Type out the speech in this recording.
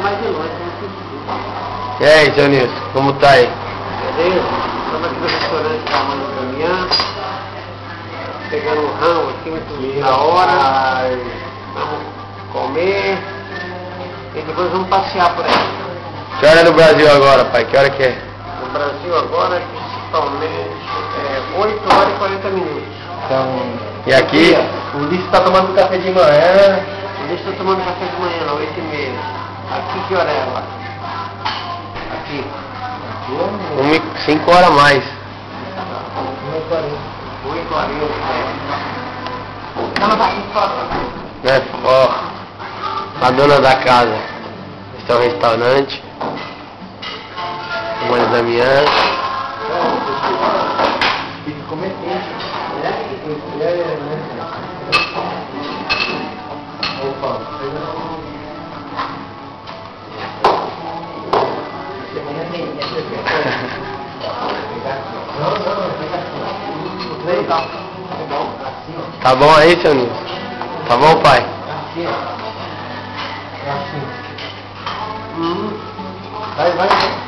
mais de longe. E aí, seu Nilson, como tá aí? Beleza? Estamos aqui no restaurante da Mãe do Caminhão, pegando um ramo aqui muito da hora. Vamos comer e depois vamos passear por aí. Que hora é no Brasil agora, pai? Que hora que é? No Brasil agora, principalmente, 8 horas e 40 minutos. Então, e aqui? O Ulisses está tomando café de manhã. O Ulisses está tomando café de manhã, 8h30. Aqui que hora é agora? Aqui. 5 horas a mais. 8h40. Tá no barquinho fora. Né? Ó, a dona da casa. Este é um restaurante. Mãe da Damião. Tá bom aí, seu Nilson? Tá bom, pai? Vai.